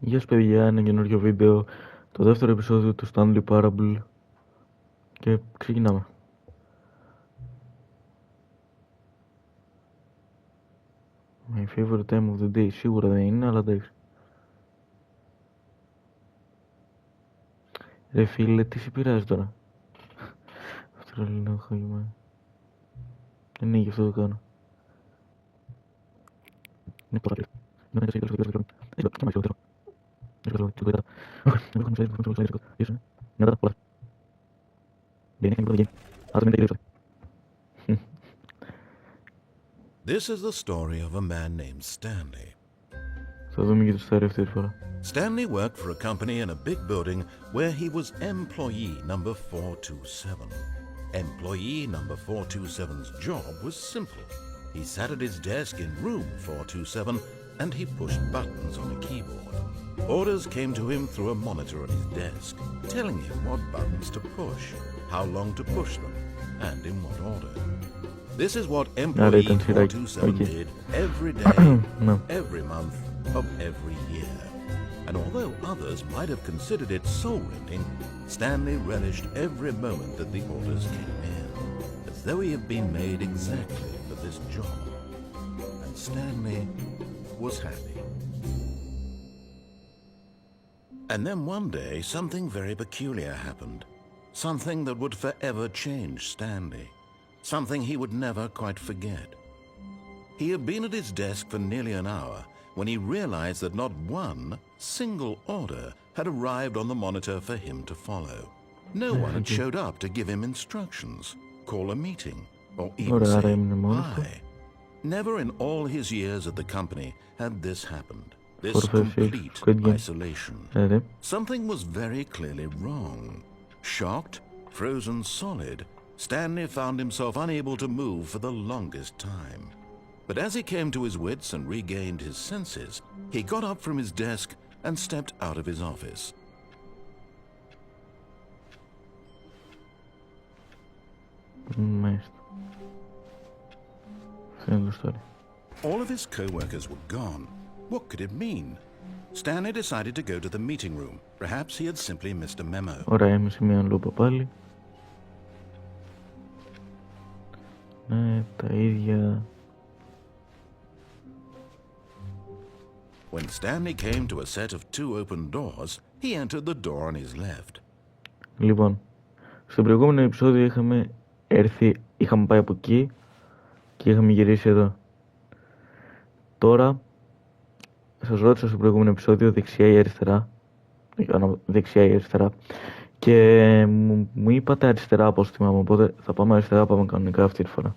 Γεια σας παιδιά, ένα καινούριο βίντεο, το δεύτερο επεισόδιο του Stanley Parable και ξεκινάμε. My favorite time of the day, σίγουρα δεν είναι, αλλά εντάξει. Ρε φίλε, τι σε πειράζει τώρα? Αυτό το λέω χαγημά. Ναι, γι' αυτό το κάνω. Είναι πολλά πλήρες. Είναι ένα κασί, τέλος. Έχει και μάχη, θέλω. Έχει καλό, τι δουλειά. Εγώ είχαμε σλάιδες, ίσως. Μετά, πολλά. Δεν είναι game. Άρα μην τα This is the story of a man named Stanley. Θα δούμε και το story αυτή τη φορά. Stanley worked for a company in a big building where he was employee number 427. Employee number 427's job was simple. He sat at his desk in room 427 and he pushed buttons on a keyboard. Orders came to him through a monitor on his desk, telling him what buttons to push, how long to push them, and in what order. This is what employee 427 did every day, every month of every year. And although others might have considered it soul-rending, Stanley relished every moment that the orders came in, as though he had been made exactly for this job. And Stanley was happy. And then one day, something very peculiar happened. Something that would forever change Stanley. Something he would never quite forget. He had been at his desk for nearly an hour when he realized that not one single order had arrived on the monitor for him to follow. No one had showed up to give him instructions, call a meeting, or even say hi. Never in all his years at the company had this happened. This complete isolation. Something was very clearly wrong. Shocked, frozen solid, Stanley found himself unable to move for the longest time. But as he came to his wits and regained his senses, he got up from his desk and stepped out of his office. All of his co-workers were gone. What could it mean? Stanley decided to go to the meeting room. Perhaps he had simply missed a memo. Ωραία, είμαι σε μια λούπα πάλι. Ναι, τα ίδια. When Stanley came to a set of two open doors, he entered the door on his left. Λοιπόν, στο προηγούμενο επεισόδιο είχαμε πάει από εκεί και είχαμε γυρίσει εδώ. Τώρα, σας ρώτησα στο προηγούμενο επεισόδιο δεξιά ή αριστερά. Δεξιά ή αριστερά. Και μου είπατε αριστερά από όσο θυμάμαι, οπότε θα πάμε αριστερά, πάμε κανονικά αυτή τη φορά.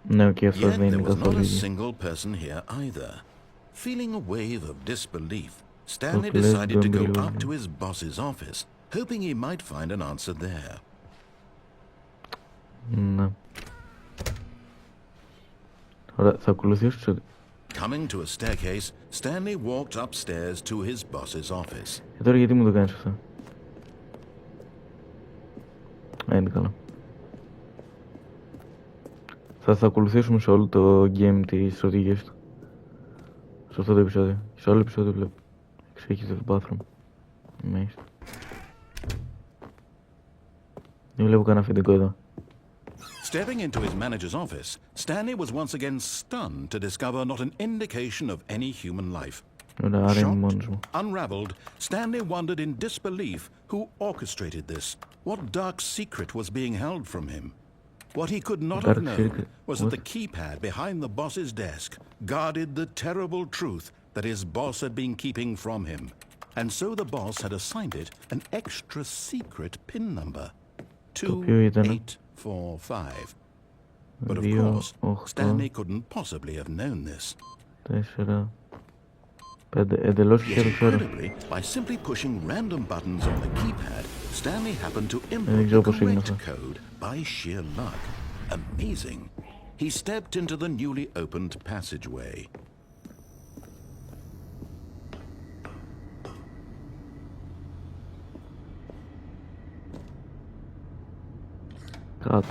Ναι, και αυτό δεν είναι καθόλου ίδιο. Feeling a wave of disbelief, Stanley decided to go up to his boss's office, hoping he might find an answer there. Ναι. Ωραία, θα ακολουθήσω. Coming to a staircase, Stanley walked upstairs to his boss's office. Τώρα γιατί μου το κάνεις αυτό? Είναι καλά. Θα ακολουθήσουμε σε όλο το game τις στρατηγίες του. Σε αυτό το επεισόδιο. Σε όλο το επεισόδιο βλέπω. Εξέχεται το bathroom. Μάλιστα. Δεν βλέπω κανένα αφεντικό εδώ. Stepping into his manager's office, Stanley was once again stunned to discover not an indication of any human life. Shocked, unraveled, Stanley wondered in disbelief who orchestrated this. What dark secret was being held from him? What he could not have known was that the keypad behind the boss's desk guarded the terrible truth that his boss had been keeping from him. And so the boss had assigned it an extra secret PIN number. 2845. But of course, Stanley couldn't possibly have known this. Incredibly, by simply pushing random buttons on the keypad, Stanley happened to input the correct code by sheer luck. Amazing. He stepped into the newly opened passageway. Κάτω.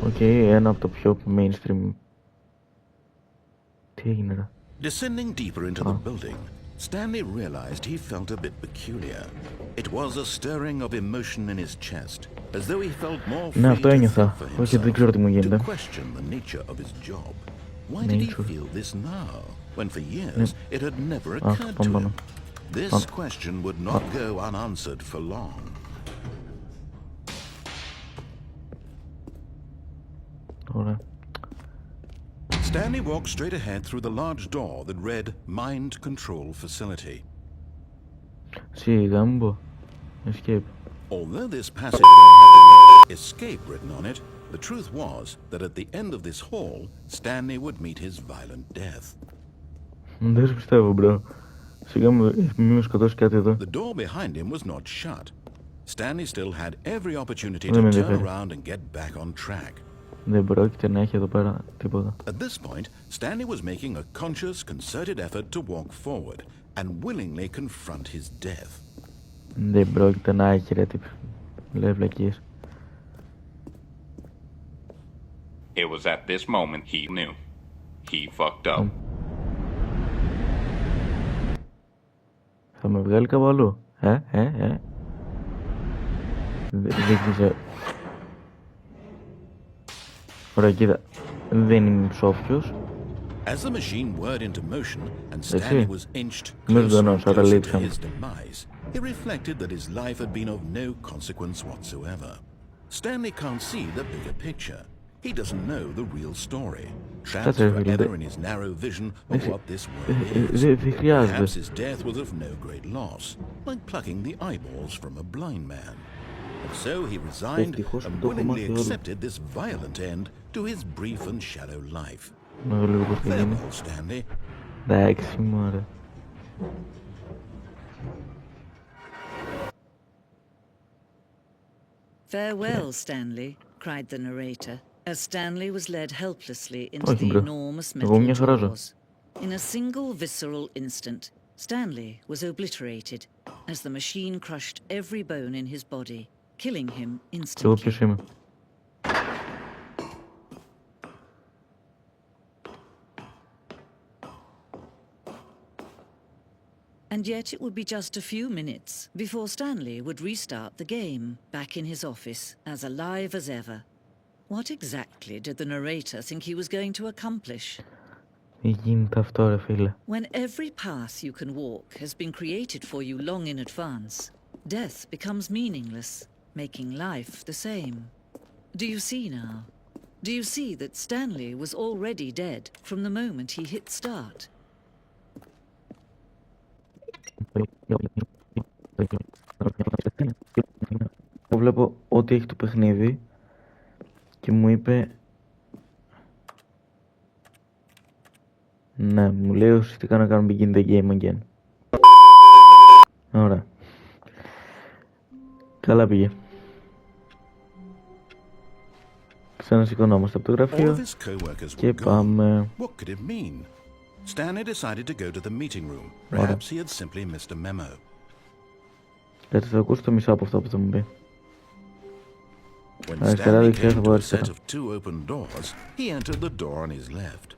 Οκ, ένα από το πιο mainstream. Τι έγινε ρε? Descending deeper into the building, Stanley realized he felt a bit peculiar. It was a stirring of emotion in his chest, as though he felt more Ναι, free αυτό to ένιωθα. think for Όχι, δεν ξέρω τι μου himself, γίνεται. to question the nature of his job. Why did he feel this now, when for years it had never occurred to him? This question would not go unanswered for long. Ωραία. Stanley walked straight ahead through the large door that read Mind Control Facility. Σιγά μου πω. Escape. Although this passageway had the word escape written on it, the truth was that at the end of this hall, Stanley would meet his violent death. Δεν σε πιστεύω, bro. Σιγά μου, μη με σκοτώσει κάτι εδώ. The door behind him was not shut. Stanley still had every opportunity to turn around and get back on track. Δεν πρόκειται να έχει εδώ πέρα τίποτα. At this point, Stanley was making a conscious, concerted effort to walk forward and willingly confront his death. Δεν πρόκειται να έχει ρε τύπη. Λέει βλακίες. It was at this moment he knew. He fucked up. Θα με βγάλει κάπου αλλού. Δείχνει. Ωραία, κοίτα. Δεν είμαι ψόφιος. As the machine whirred into motion and Stanley was inched Μην closer δω and σαν closer to λείψαμε. his demise, he reflected that his life had been of no consequence whatsoever. Stanley can't see the bigger picture. He doesn't know the real story. Trapped forever in his narrow vision of what this world is. Perhaps his death was of no great loss, like plucking the eyeballs from a blind man. And so he resigned and willingly accepted this violent end to his brief and shallow life. Farewell, Stanley. Εντάξει, μωρέ. Farewell, Stanley, cried the narrator, as Stanley was led helplessly into the enormous metal jaws. In a single visceral instant, Stanley was obliterated as the machine crushed every bone in his body, killing him instantly. And yet it would be just a few minutes before Stanley would restart the game, back in his office, as alive as ever. What exactly did the narrator think he was going to accomplish? When every path you can walk has been created for you long in advance, death becomes meaningless, making life the same. Do you see now? Do you see that Stanley was already dead from the moment he hit start? Βλέπω ό,τι έχει το παιχνίδι και μου είπε ναι, μου λέει ουσιαστικά να κάνουμε begin the game again. Ωραία. Καλά πήγε. Ξανασηκωνόμαστε από το γραφείο και πάμε. Stanley decided to go to the meeting room. Perhaps he had simply missed a memo. Γιατί θα ακούσω το μισό από αυτό που θα μου πει. When Stanley came to a set of two open doors, he entered the door on his left.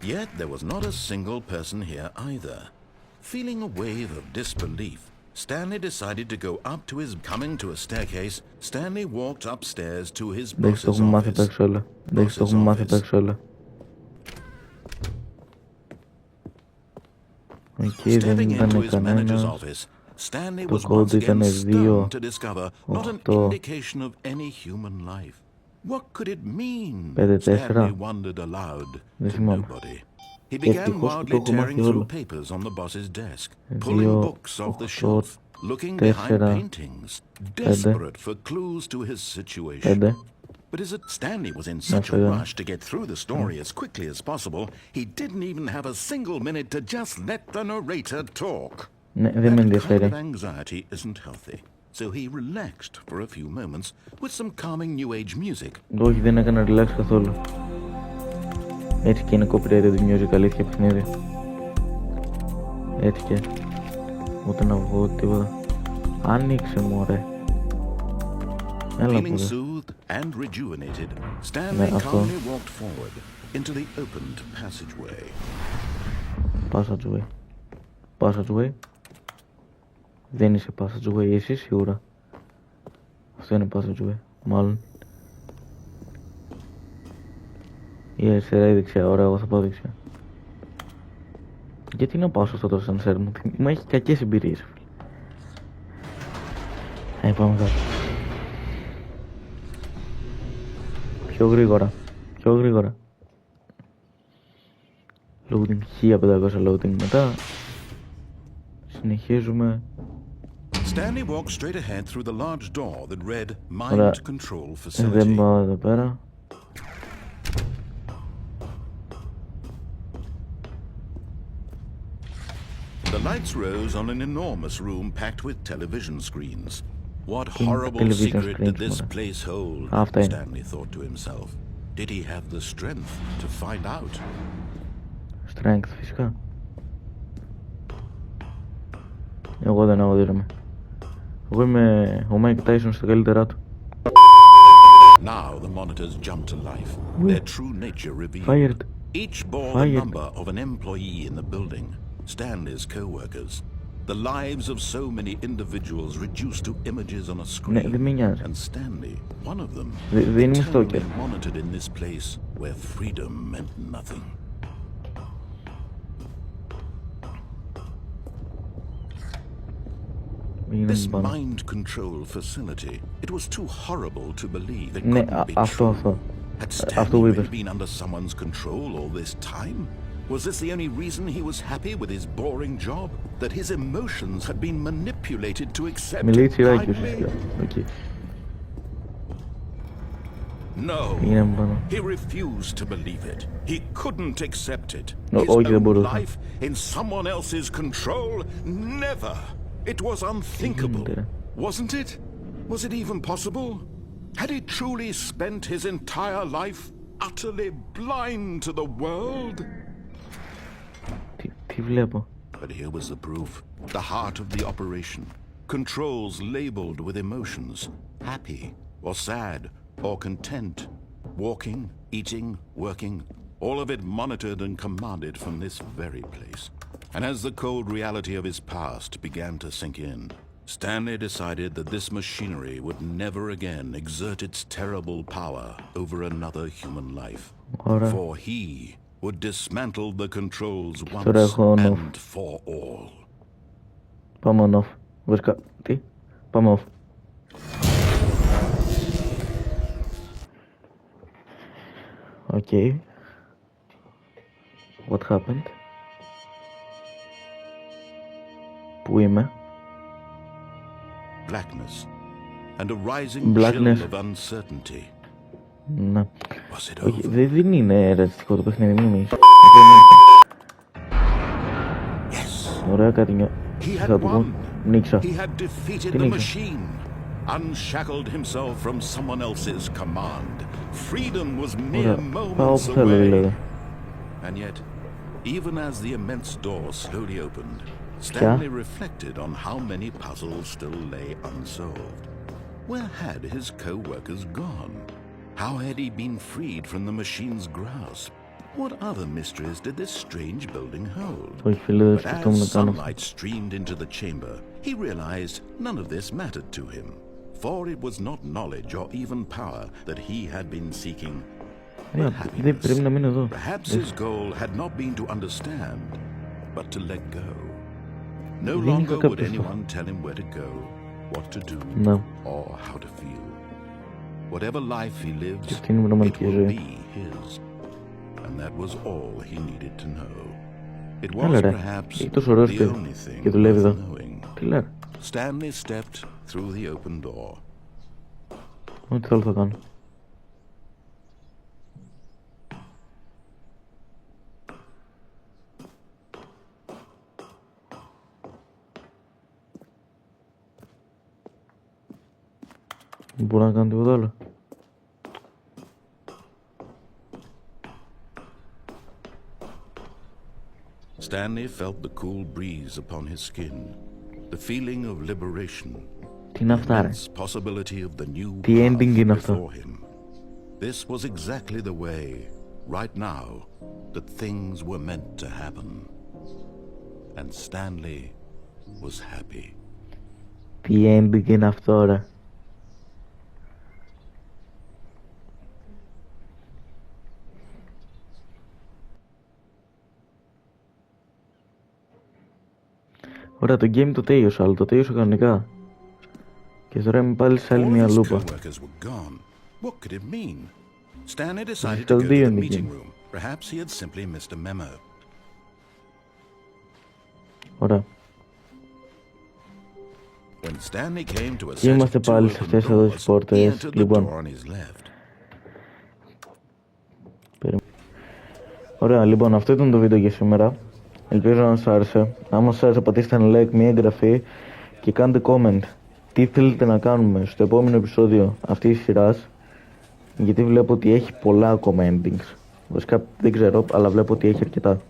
Yet there was not a single person here either. Feeling a wave of disbelief, Stanley decided to go up to his... Coming to a staircase, Stanley walked upstairs to his boss's office. Stepping into his manager's office, Stanley was once again stunned to discover not an indication of any human life. What could it mean? Stanley wondered aloud to nobody. He began wildly tearing through papers on the boss's desk, pulling books off the shelf, looking behind paintings, desperate for clues to his situation. But as Stanley was in such a rush to get through the story as quickly as possible, he didn't even have a single minute to just let the narrator talk. That kind of anxiety isn't healthy. So he relaxed for a few moments with some calming new age music. Όχι, δεν έκανα relax καθόλου. Έτσι και είναι copyrighted music, αλήθεια παιχνίδι. Έτσι και ούτε να βγω τίποτα. Άνοιξε μωρέ. Έλα που soothed and rejuvenated, Stanley calmly walked forward into the opened passageway. Passageway. Δεν είσαι passageway εσύ σίγουρα. Αυτό είναι passageway, μάλλον. Η αριστερά ή δεξιά, ωραία, εγώ θα πάω δεξιά. Γιατί να πάω στο το σανσέρ μου, μου έχει κακές εμπειρίες. Πάμε κάτω. Πιο γρήγορα. Loading 1500 loading μετά. Συνεχίζουμε. Stanley walked straight ahead through the large door that read Mind Control Facility. Δεν πάω εδώ πέρα. The lights rose on an enormous room packed with television screens. What horrible secret did this place hold? Stanley thought to himself. Did he have the strength to find out? Strength, φυσικά. Εγώ δεν αγωδίζομαι. Εγώ είμαι ο Mike Tyson στα καλύτερά του. Now the monitors jumped to life. Their true nature revealed. Fired. Each bore the number of an employee in the building. Stanley's co-workers. The lives of so many individuals reduced to images on a screen. And Stanley, one of them, eternally monitored in this place where freedom meant nothing. This mind control facility, it was too horrible to believe it couldn't be true. Had Stanley been under someone's control all this time? Was this the only reason he was happy with his boring job? That his emotions had been manipulated to accept blindly? No, he refused to believe it. He couldn't accept it. His own life in someone else's control? Never. It was unthinkable, wasn't it? Was it even possible? Had he truly spent his entire life utterly blind to the world? But here was the proof. The heart of the operation. Controls labeled with emotions. Happy or sad or content. Walking, eating, working. All of it monitored and commanded from this very place. And as the cold reality of his past began to sink in, Stanley decided that this machinery would never again exert its terrible power over another human life. For he would dismantle the controls once and for all. Πάμε on off. Τι? Πάμε off. Okay. What happened? Πού είμαι? Blackness and a rising chill of uncertainty. Ναι. Όχι, δεν είναι ρεαλιστικό το παιχνίδι, μην είσαι. Ωραία, κάτι θα του πω. Νίξα. He had defeated the machine, unshackled himself from someone else's command. Freedom was mere moments away. And yet, even as the immense door slowly opened, Stanley reflected on how many puzzles still lay unsolved. Where had his co-workers gone? How had he been freed from the machine's grasp? What other mysteries did this strange building hold? But as sunlight streamed into the chamber, he realized none of this mattered to him, for it was not knowledge or even power that he had been seeking, but happiness. Perhaps his goal had not been to understand, but to let go. No longer would anyone tell him where to go, what to do, or how to feel. Whatever life he lives, it will be his. And that was all he needed to know. It was perhaps the only thing worth knowing. Stanley stepped through the open door. Ό,τι θέλω θα κάνω. Δεν μπορώ να κάνω τίποτα άλλο. Stanley felt the cool breeze upon his skin, the feeling of liberation, Τι είναι αυτά, ρε? the possibility of the new Τι ending είναι path αυτό? before him. This was exactly the way, right now, that things were meant to happen. And Stanley was happy. Τι ending είναι αυτό, ρε? Ωραία, το game το τέλειωσα, αλλά το τέλειωσα κανονικά. Και τώρα είμαι πάλι σε άλλη μια λούπα. What could it mean? Stanley decided to go to the meeting room. Perhaps he had simply missed a memo. Ωραία. When Stanley came to a Και είμαστε set of πάλι two σε open αυτές εδώ doors, τις he πόρτες. entered the Λοιπόν, door on his left. ωραία, λοιπόν, αυτό ήταν το βίντεο για σήμερα. Ελπίζω να σας άρεσε. Άμα σας άρεσε, πατήστε ένα like, μια εγγραφή και κάντε comment. Τι θέλετε να κάνουμε στο επόμενο επεισόδιο αυτής της σειράς, γιατί βλέπω ότι έχει πολλά ακόμα endings. Βασικά δεν ξέρω, αλλά βλέπω ότι έχει αρκετά.